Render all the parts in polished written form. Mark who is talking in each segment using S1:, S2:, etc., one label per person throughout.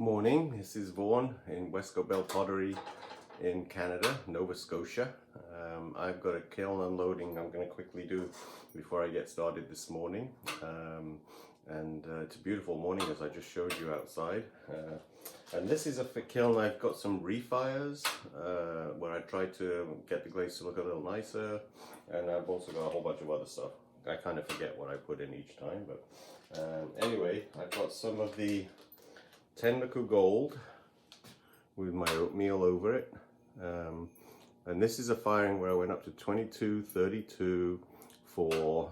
S1: Morning, this is Vaughan in Westcote Bell Pottery in Canada, Nova Scotia. I've got a kiln unloading I'm going to quickly do before I get started this morning. It's a beautiful morning as I just showed you outside. And this is a kiln. I've got some refires where I tried to get the glaze to look a little nicer, and I've also got a whole bunch of other stuff. I kind of forget what I put in each time, but anyway, I've got some of the Ten Moku Gold with my oatmeal over it, and this is a firing where I went up to 2232 for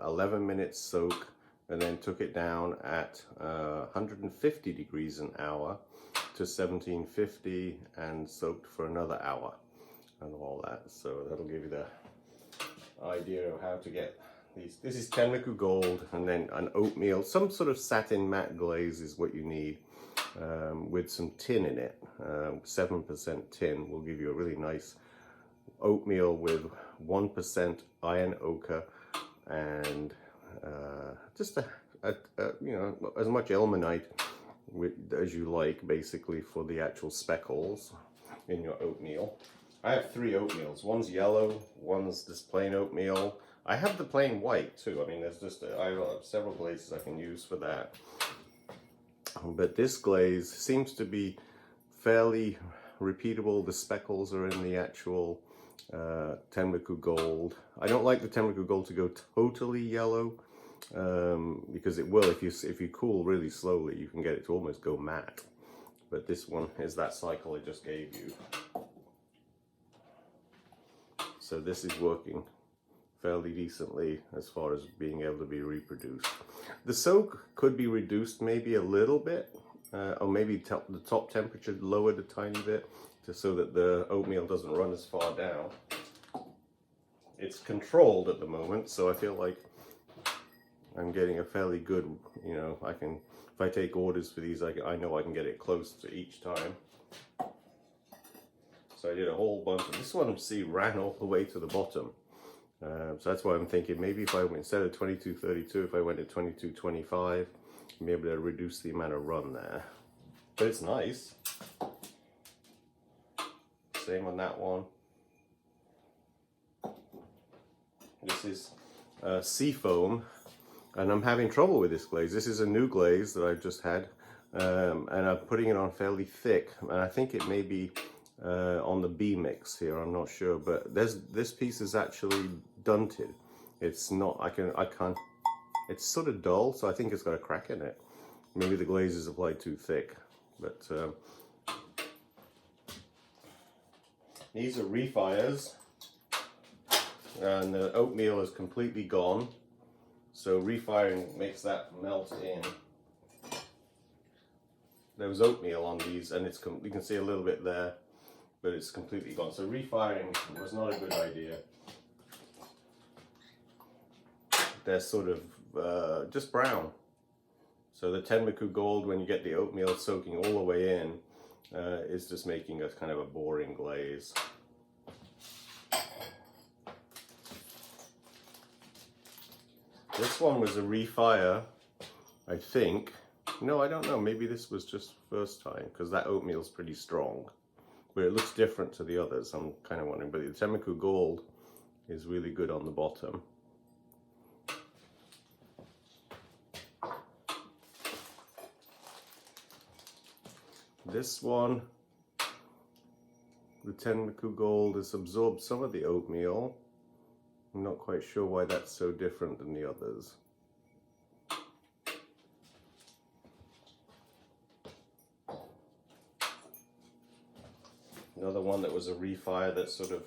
S1: 11 minutes soak, and then took it down at 150 degrees an hour to 1750 and soaked for another hour and all that. So that'll give you the idea of how to get these. This is Ten Moku Gold, and then an oatmeal, some sort of satin matte glaze is what you need, with some tin in it. 7% tin will give you a really nice oatmeal with 1% iron ochre and just you know, as much ilmenite as you like, basically, for the actual speckles in your oatmeal. I have 3 oatmeals. One's yellow, one's this plain oatmeal. I have the plain white too. I mean, there's just I have several glazes I can use for that. But this glaze seems to be fairly repeatable. The speckles are in the actual Ten Moku Gold. I don't like the Ten Moku Gold to go totally yellow, because it will, if you cool really slowly, you can get it to almost go matte. But this one is that cycle I just gave you. So this is working fairly decently as far as being able to be reproduced. The soak could be reduced maybe a little bit, or maybe the top temperature lowered a tiny bit, just so that the oatmeal doesn't run as far down. It's controlled at the moment, so I feel like I'm getting a fairly good, you know, I can, if I take orders for these, I know I can get it close to each time. So I did a whole bunch of this one. See, ran all the way to the bottom. So that's why I'm thinking maybe if I went, instead of 2232, if I went to 2225, I'm able to reduce the amount of run there. But it's nice. Same on that one. This is Seafoam, and I'm having trouble with this glaze. This is a new glaze that I've just had, and I'm putting it on fairly thick, and I think it may be on the B mix here, I'm not sure, but this piece is actually dunted. It's not, I can't, it's sort of dull, so I think it's got a crack in it. Maybe the glaze is applied too thick, but these are refires, and the oatmeal is completely gone, so refiring makes that melt in. There was oatmeal on these, and it's, you can see a little bit there, but it's completely gone. So refiring was not a good idea. They're sort of just brown. So the Ten Moku Gold, when you get the oatmeal soaking all the way in, is just making a kind of a boring glaze. This one was a refire, I think. No, I don't know. Maybe this was just first time, because that oatmeal's pretty strong. But it looks different to the others. I'm kind of wondering, but the Ten Moku Gold is really good on the bottom. This one, the Ten Moku Gold, has absorbed some of the oatmeal. I'm not quite sure why that's so different than the others. Another one that was a refire that sort of,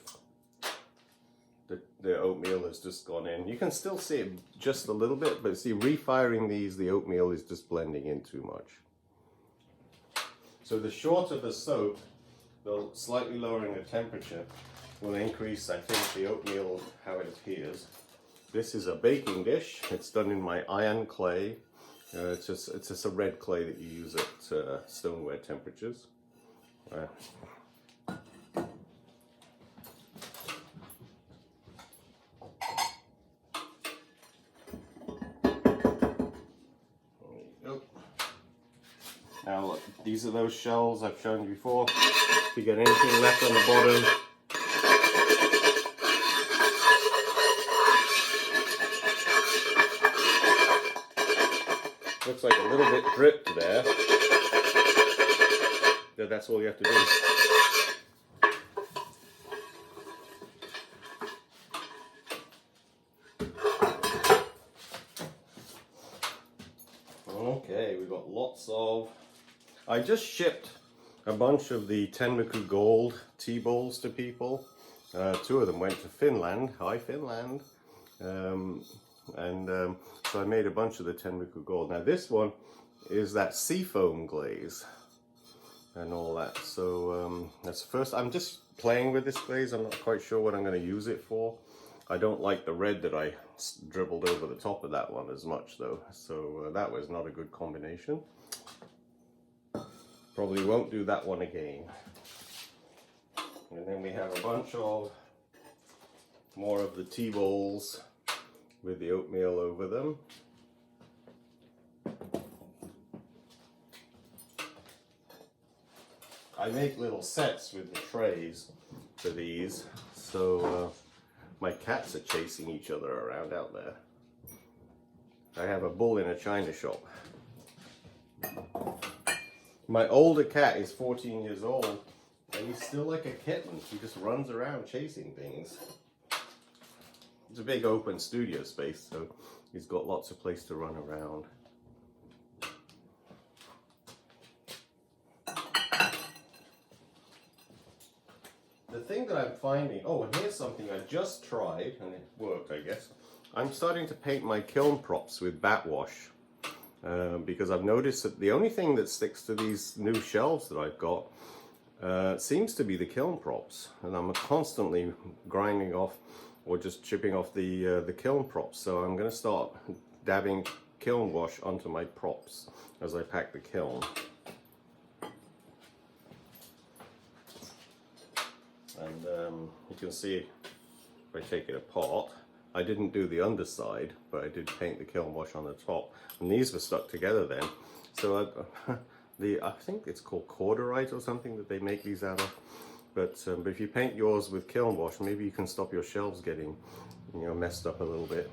S1: the oatmeal has just gone in. You can still see it just a little bit, but see, refiring these, the oatmeal is just blending in too much. So the shorter the soak, the slightly lowering the temperature will increase, I think, the oatmeal, how it appears. This is a baking dish. It's done in my iron clay. It's just a red clay that you use at stoneware temperatures. Now look, these are those shells I've shown you before. If you get anything left on the bottom, looks like a little bit dripped there. That's all you have to do. Okay, we've got lots of... I just shipped a bunch of the Ten Moku Gold tea bowls to people. 2 of them went to Finland. Hi, Finland. So I made a bunch of the Ten Moku Gold. Now this one is that Seafoam glaze and all that. So that's first. I'm just playing with this glaze. I'm not quite sure what I'm going to use it for. I don't like the red that I dribbled over the top of that one as much though. So that was not a good combination. Probably won't do that one again. And then we have a bunch of more of the tea bowls with the oatmeal over them. I make little sets with the trays for these, so my cats are chasing each other around out there. I have a bull in a china shop. My older cat is 14 years old and he's still like a kitten. He just runs around chasing things. It's a big open studio space, so he's got lots of place to run around. The thing that I'm finding, oh, and here's something I just tried, and it worked, I guess. I'm starting to paint my kiln props with bat wash, because I've noticed that the only thing that sticks to these new shelves that I've got seems to be the kiln props, and I'm constantly grinding off or just chipping off the kiln props. So I'm going to start dabbing kiln wash onto my props as I pack the kiln. And you can see if I take it apart, I didn't do the underside, but I did paint the kiln wash on the top. And these were stuck together then. So I think it's called corduroy or something that they make these out of. But if you paint yours with kiln wash, maybe you can stop your shelves getting, messed up a little bit.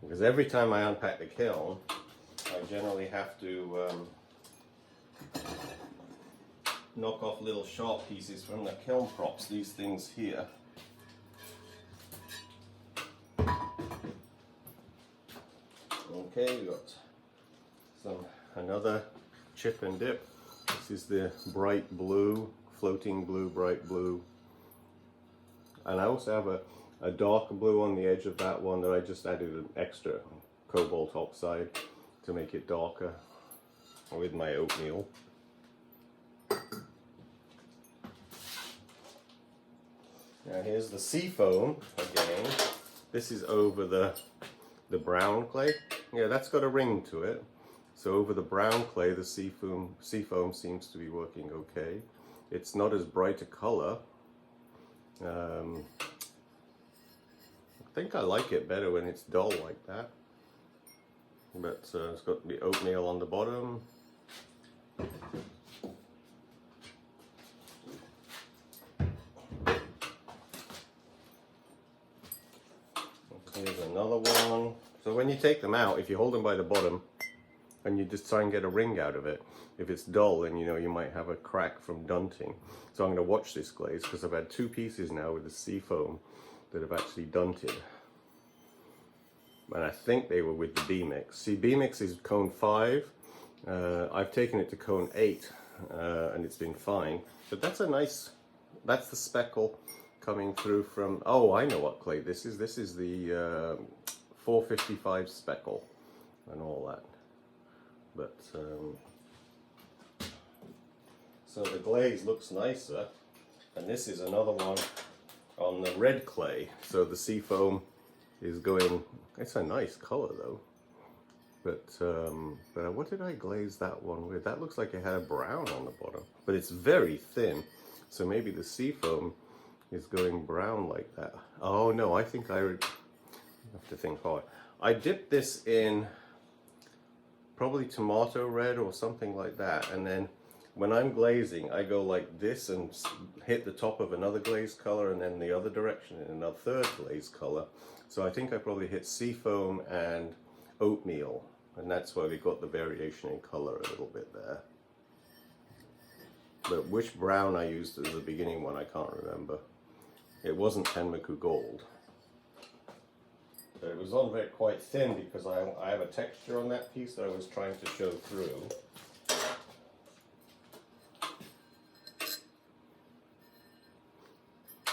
S1: Because every time I unpack the kiln, I generally have to knock off little sharp pieces from the kiln props, these things here. Okay, we got another chip and dip. This is the bright blue, floating blue, bright blue. And I also have a darker blue on the edge of that one that I just added an extra cobalt oxide to make it darker with my oatmeal. Now here's the Seafoam again. This is over the brown clay. Yeah, that's got a ring to it. So over the brown clay, the Seafoam seems to be working okay. It's not as bright a color. I think I like it better when it's dull like that. But it's got the oatmeal on the bottom. Here's another one. So when you take them out, if you hold them by the bottom and you just try and get a ring out of it, if it's dull, then you might have a crack from dunting. So I'm going to watch this glaze because I've had 2 pieces now with the Seafoam that have actually dunted. And I think they were with the B-Mix. See, B-Mix is cone 5. I've taken it to cone 8 and it's been fine. But that's a nice, that's the speckle coming through from, oh, I know what clay this is. This is the 455 speckle and all that. But so the glaze looks nicer, and this is another one on the red clay. So the Seafoam is going, it's a nice color though. But what did I glaze that one with? That looks like it had a brown on the bottom, but it's very thin. So maybe the Seafoam is going brown like that. Oh no, I think I have to think hard. I dipped this in probably tomato red or something like that. And then when I'm glazing, I go like this and hit the top of another glaze color and then the other direction in another third glaze color. So I think I probably hit Seafoam and Oatmeal, and that's why we got the variation in color a little bit there. But which brown I used as the beginning one, I can't remember. It wasn't Ten Moku Gold. But it was on very quite thin because I have a texture on that piece that I was trying to show through.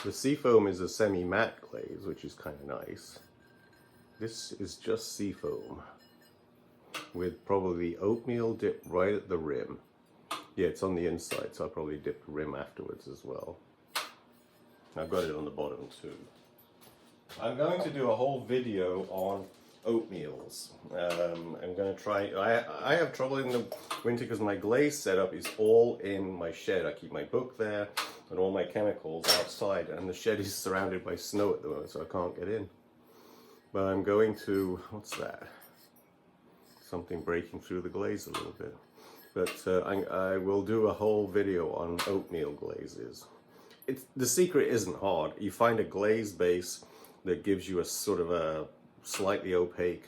S1: The Seafoam is a semi-matte glaze, which is kind of nice. This is just Seafoam with probably Oatmeal dipped right at the rim. Yeah, it's on the inside, so I'll probably dip the rim afterwards as well. I've got it on the bottom too. I'm going to do a whole video on oatmeals. I'm going to try, I have trouble in the winter because my glaze setup is all in my shed. I keep my book there and all my chemicals outside, and the shed is surrounded by snow at the moment, so I can't get in. But I'm going to, what's that? Something breaking through the glaze a little bit. But I will do a whole video on oatmeal glazes. The secret isn't hard. You find a glaze base that gives you a sort of a slightly opaque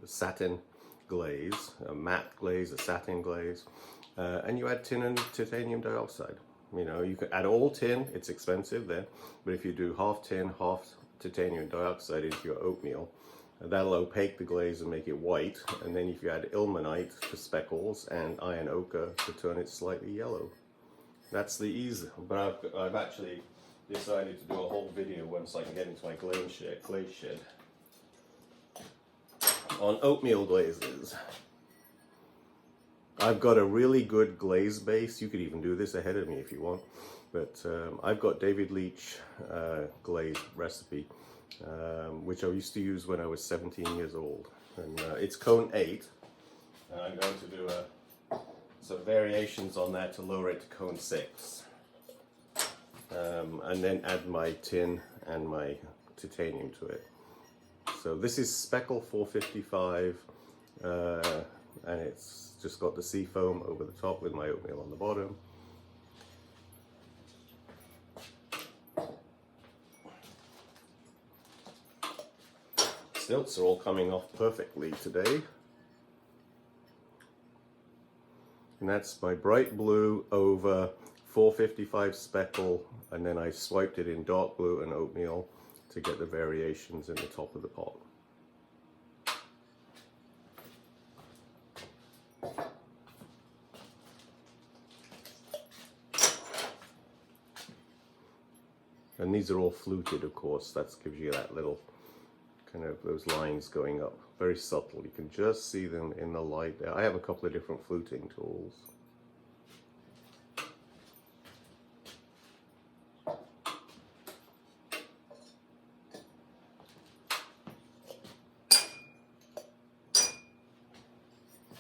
S1: satin glaze, a matte glaze, a satin glaze, and you add tin and titanium dioxide. You know, you can add all tin, it's expensive then, but if you do half tin, half titanium dioxide into your oatmeal, that'll opaque the glaze and make it white, and then if you add ilmenite for speckles and iron ochre to turn it slightly yellow. That's the easy, but I've actually decided to do a whole video once I can get into my glaze shed on oatmeal glazes. I've got a really good glaze base. You could even do this ahead of me if you want, but I've got David Leach Glaze Recipe, which I used to use when I was 17 years old, and it's cone 8, and I'm going to do some variations on that to lower it to cone 6, and then add my tin and my titanium to it. So this is Speckle 455, and it's just got the Seafoam over the top with my oatmeal on the bottom. Stilts are all coming off perfectly today. And that's my bright blue over 455 speckle, and then I swiped it in dark blue and oatmeal to get the variations in the top of the pot. And these are all fluted, of course. That gives you that little kind of those lines going up. Very subtle. You can just see them in the light there. I have a couple of different fluting tools.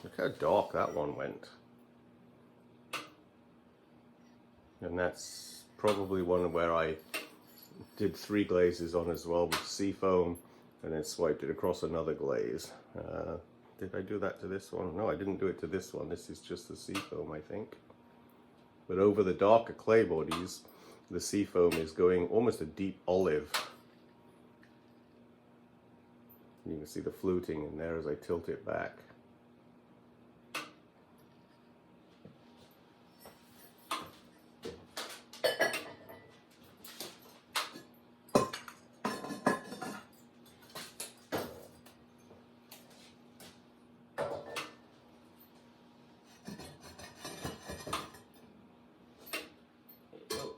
S1: Look how dark that one went. And that's probably one where I did 3 glazes on as well with Seafoam, and then swiped it across another glaze. Did I do that to this one? No, I didn't do it to this one. This is just the Seafoam, I think. But over the darker clay bodies, the Seafoam is going almost a deep olive. You can see the fluting in there as I tilt it back.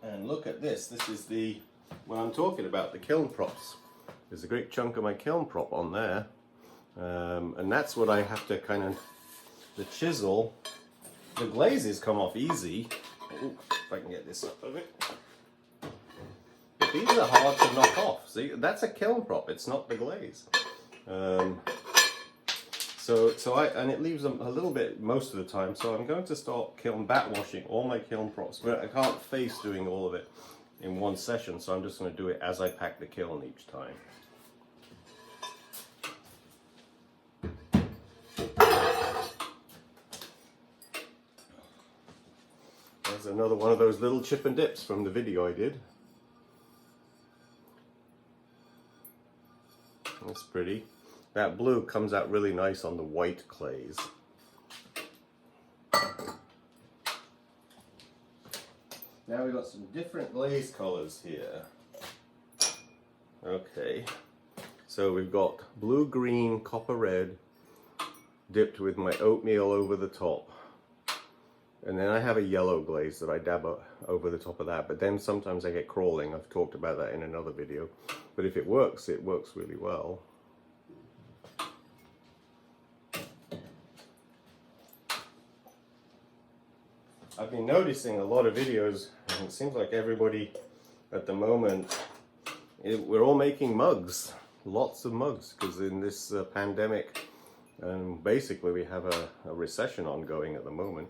S1: And look at this. This is the, when I'm talking about the kiln props, there's a great chunk of my kiln prop on there. And that's what I have to kind of, the chisel, the glazes come off easy. Ooh, if I can get this up of it. But these are hard to knock off. See, that's a kiln prop, it's not the glaze. And it leaves them a little bit most of the time, so I'm going to start kiln back washing all my kiln props, but I can't face doing all of it in one session, so I'm just going to do it as I pack the kiln each time. another one of those little chip and dips from the video I did. That's pretty. That blue comes out really nice on the white clays. Now we've got some different glaze colors here. Okay, so we've got blue, green, copper red, dipped with my oatmeal over the top. And then I have a yellow glaze that I dab over the top of that, but then sometimes I get crawling. I've talked about that in another video. But if it works really well. I've been noticing a lot of videos, and it seems like everybody at the moment, we're all making mugs, lots of mugs, because in this pandemic, basically we have a recession ongoing at the moment.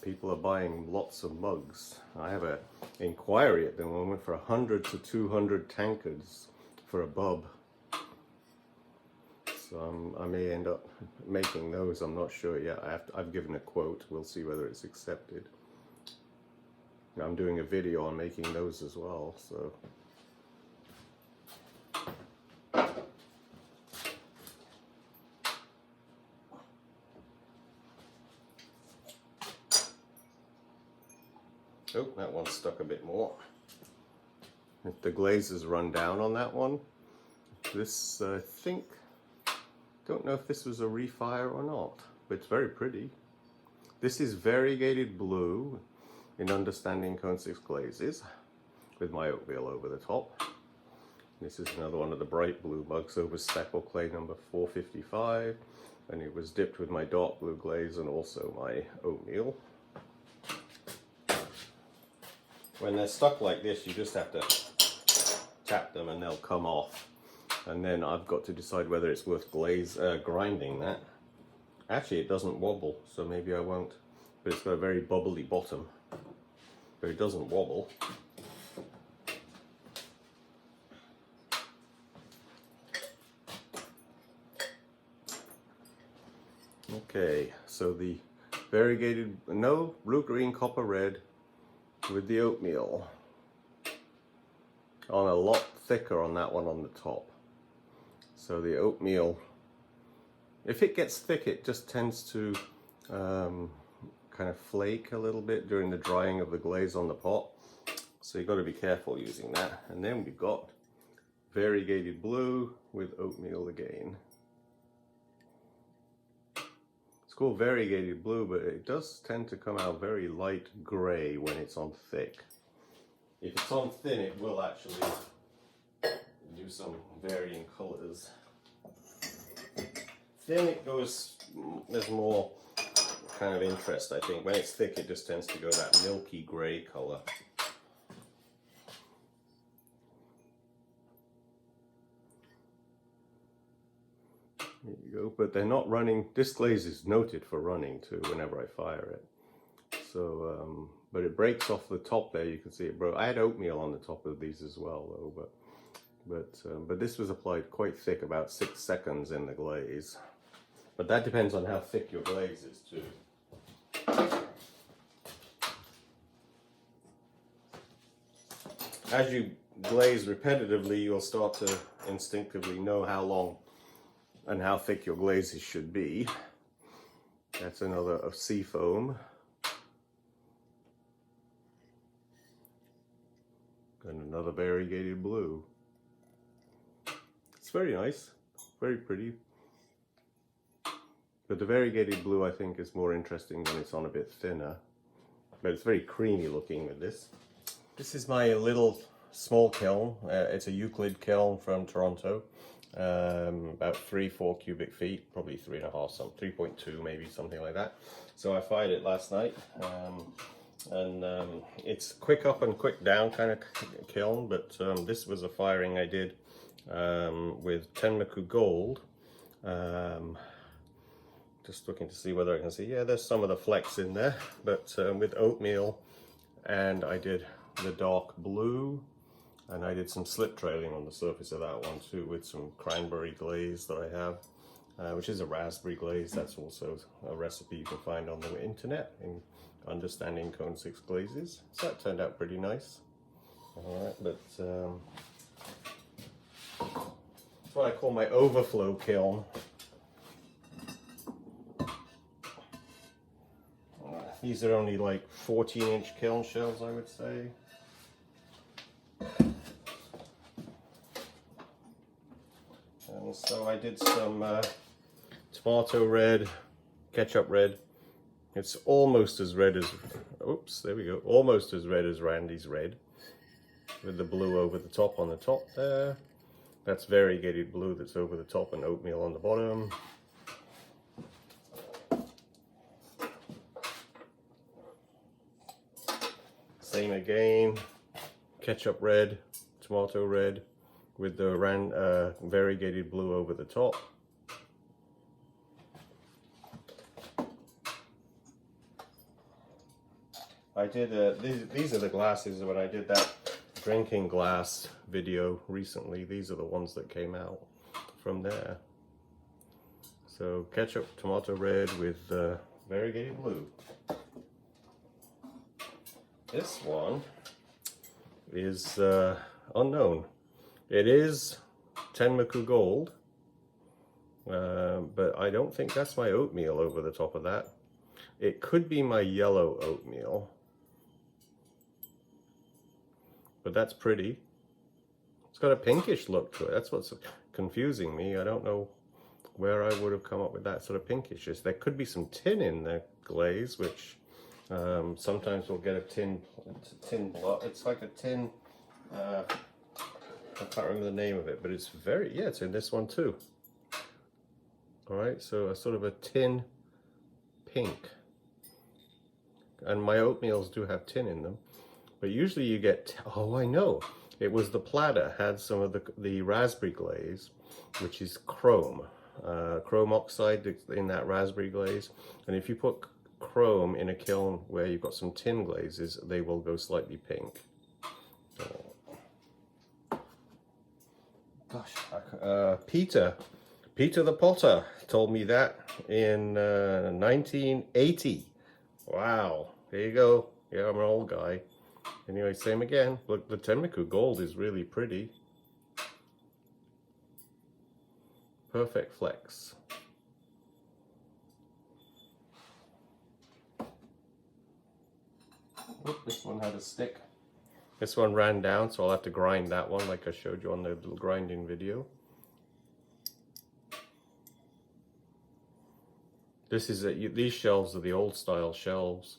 S1: People are buying lots of mugs. I have an inquiry at the moment for 100 to 200 tankards for a bub. So I may end up making those, I'm not sure yet. I've given a quote, we'll see whether it's accepted. I'm doing a video on making those as well, so. Oh, that one's stuck a bit more. If the glaze has run down on that one, this I think, don't know if this was a refire or not, but it's very pretty. This is Variegated Blue in Understanding Cone 6 glazes with my oatmeal over the top. This is another one of the bright blue mugs over speckle clay number 455, and it was dipped with my dark blue glaze and also my oatmeal. When they're stuck like this, you just have to tap them and they'll come off. And then I've got to decide whether it's worth grinding that. Actually, it doesn't wobble, so maybe I won't. But it's got a very bubbly bottom. But it doesn't wobble. Okay, so the variegated, no, blue, green, copper, red with the oatmeal. On a lot thicker on that one on the top. So the oatmeal, if it gets thick, it just tends to kind of flake a little bit during the drying of the glaze on the pot. So you've got to be careful using that. And then we've got variegated blue with oatmeal again. It's called variegated blue, but it does tend to come out very light gray when it's on thick. If it's on thin, it will actually do some varying colors. Thin, it goes, there's more kind of interest, I think. When it's thick, it just tends to go that milky gray color. There you go, but they're not running. This glaze is noted for running too whenever I fire it. So, but it breaks off the top there. You can see it broke. I had oatmeal on the top of these as well, though. But this was applied quite thick, about 6 seconds in the glaze. But that depends on how thick your glaze is too. As you glaze repetitively, you'll start to instinctively know how long and how thick your glazes should be. That's another of Seafoam. And another variegated blue. It's very nice, very pretty. But the variegated blue, I think, is more interesting when it's on a bit thinner. But it's very creamy looking with this. This is my little small kiln. It's a Euclid Kiln from Toronto. About 3-4 cubic feet, probably 3.5, some 3.2 maybe, something like that. So I fired it last night. It's quick up and quick down kind of kiln, but this was a firing I did with Ten Moku Gold. Just looking to see whether I can see, yeah, there's some of the flecks in there, but with oatmeal, and I did the dark blue, and I did some slip trailing on the surface of that one too with some cranberry glaze that I have. which is a raspberry glaze. That's also a recipe you can find on the internet in Understanding Cone 6 Glazes. So that turned out pretty nice. Alright, but it's what I call my overflow kiln. These are only like 14-inch kiln shells, I would say. And so I did some tomato red, ketchup red. It's almost as red as, oops, there we go, almost as red as Randy's red, with the blue over the top on the top there. That's variegated blue that's over the top and oatmeal on the bottom. Same again, ketchup red, tomato red, with the variegated blue over the top. I did, these are the glasses when I did that drinking glass video recently. These are the ones that came out from there. So ketchup, tomato red with variegated blue. This one is unknown. It is Ten Moku Gold, but I don't think that's my oatmeal over the top of that. It could be my yellow oatmeal, but that's pretty. It's got a pinkish look to it. That's what's confusing me. I don't know where I would have come up with that sort of pinkishness. There could be some tin in the glaze, which sometimes we'll get a tin block. It's like a tin, I can't remember the name of it, but it's very, yeah, it's in this one too. All right, so a sort of a tin pink. And my oatmeals do have tin in them, but usually you get, oh, I know, it was the platter had some of the raspberry glaze, which is chrome oxide in that raspberry glaze. And if you put chrome in a kiln where you've got some tin glazes, they will go slightly pink. Gosh, Peter the Potter told me that in 1980. Wow, there you go. Yeah, I'm an old guy. Anyway, same again. Look, the Ten Moku Gold is really pretty. Perfect flex. Oop, this one had a stick. This one ran down, so I'll have to grind that one like I showed you on the little grinding video. This is these shelves are the old style shelves,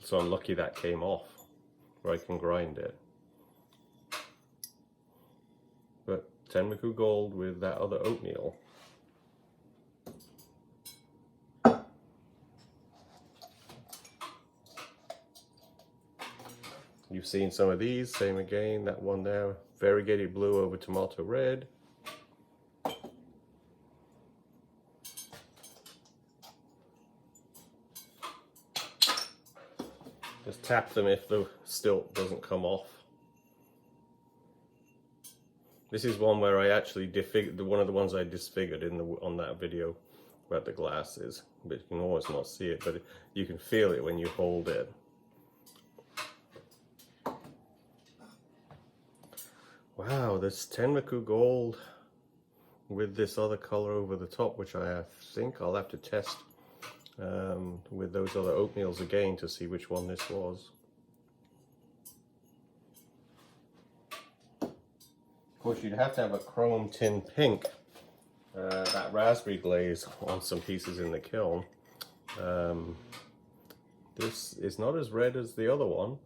S1: so I'm lucky that came off, where I can grind it. But Ten Moku Gold with that other oatmeal. You've seen some of these, same again, that one there, variegated blue over tomato red. Just tap them if the stilt doesn't come off. This is one where I actually disfigured, one of the ones I disfigured on that video about the glasses, but you can almost not see it, but you can feel it when you hold it. Wow, this Ten Moku Gold with this other color over the top, which I think I'll have to test with those other oatmeals again to see which one this was. Of course, you'd have to have a chrome tin pink, that raspberry glaze on some pieces in the kiln. This is not as red as the other one.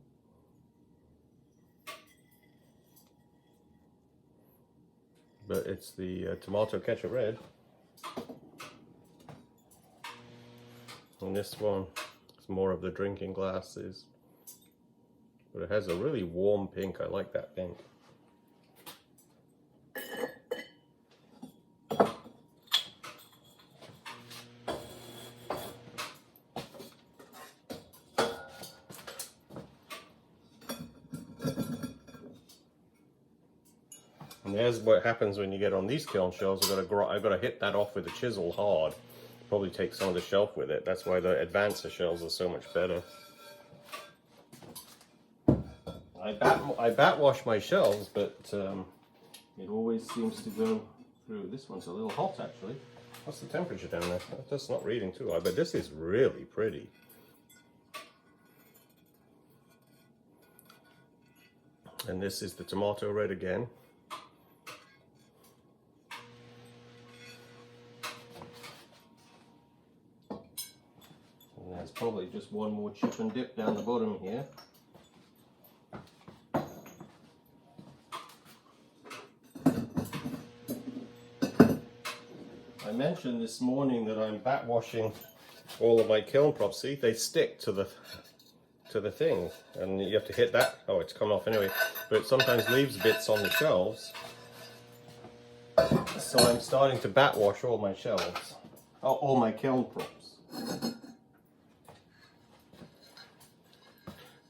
S1: But it's the tomato ketchup red. And this one is more of the drinking glasses. But it has a really warm pink. I like that pink. And there's what happens when you get on these kiln shelves. I've got to hit that off with a chisel hard. Probably take some of the shelf with it. That's why the advanced shelves are so much better. I bat wash my shelves, but it always seems to go through. This one's a little hot actually. What's the temperature down there? That's not reading too high, but this is really pretty. And this is the tomato red again. And there's probably just one more chip and dip down the bottom here. I mentioned this morning that I'm bat washing all of my kiln props. See, they stick to the thing, and you have to hit that. Oh, it's come off anyway, but it sometimes leaves bits on the shelves. So I'm starting to bat wash all my shelves, all my kiln props.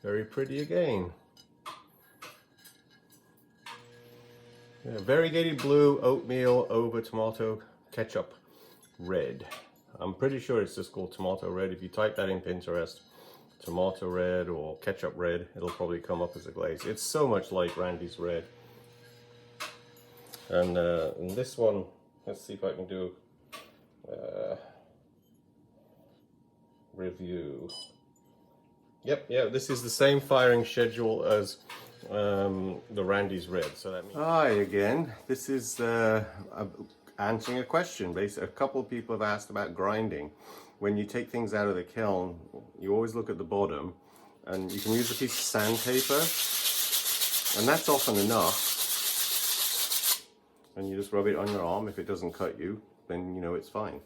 S1: Very pretty again. Yeah, variegated blue, oatmeal over tomato ketchup red. I'm pretty sure it's just called tomato red. If you type that in Pinterest, tomato red or ketchup red, it'll probably come up as a glaze. It's so much like Randy's red. And this one, let's see if I can do review. Yep, yeah, this is the same firing schedule as the Randy's red. So that means. Hi again. This is answering a question. Basically, a couple of people have asked about grinding. When you take things out of the kiln, you always look at the bottom, and you can use a piece of sandpaper, and that's often enough. And you just rub it on your arm. If it doesn't cut you, then you know it's fine.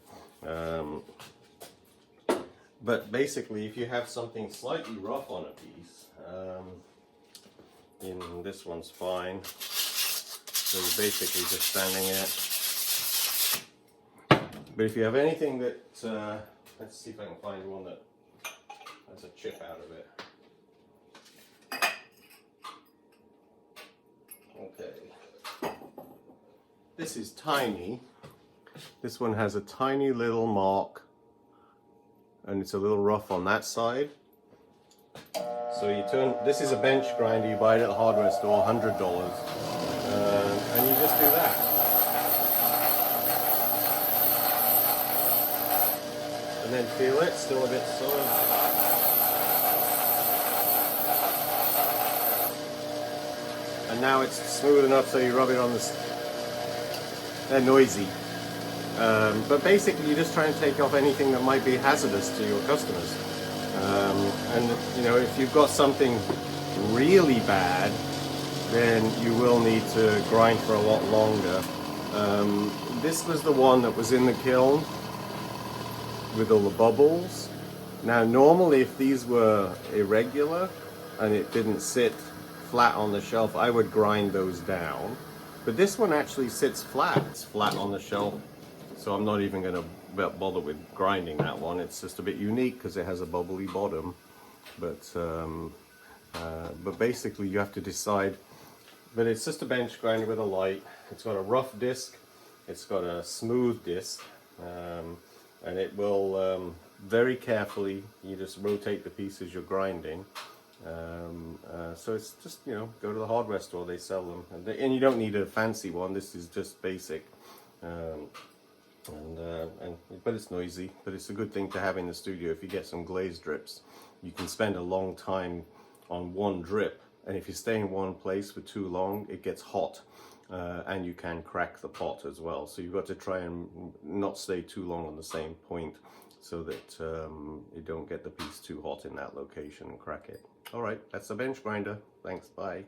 S1: But basically, if you have something slightly rough on a piece, this one's fine. So you're basically just sanding it. But if you have anything that, let's see if I can find one that has a chip out of it. Okay. This is tiny. This one has a tiny little mark, and it's a little rough on that side. So you turn, this is a bench grinder, you buy it at the hardware store, $100, and you just do that. And then feel it, still a bit solid. And now it's smooth enough so you rub it on the... They're noisy. But basically you just try and take off anything that might be hazardous to your customers. And you know, if you've got something really bad, then you will need to grind for a lot longer. This was the one that was in the kiln with all the bubbles. Now normally if these were irregular and it didn't sit flat on the shelf, I would grind those down. But this one actually sits flat. It's flat on the shelf, so I'm not even going to bother with grinding that one. It's just a bit unique because it has a bubbly bottom. But basically you have to decide. But it's just a bench grinder with a light. It's got a rough disc. It's got a smooth disc. And it will very carefully, you just rotate the pieces you're grinding. So it's just, you know, go to the hardware store, they sell them. And you don't need a fancy one, this is just basic. But it's noisy, but it's a good thing to have in the studio. If you get some glaze drips, you can spend a long time on one drip, and if you stay in one place for too long, it gets hot. And you can crack the pot as well. So you've got to try and not stay too long on the same point so that you don't get the piece too hot in that location and crack it. All right, that's the bench grinder. Thanks, bye.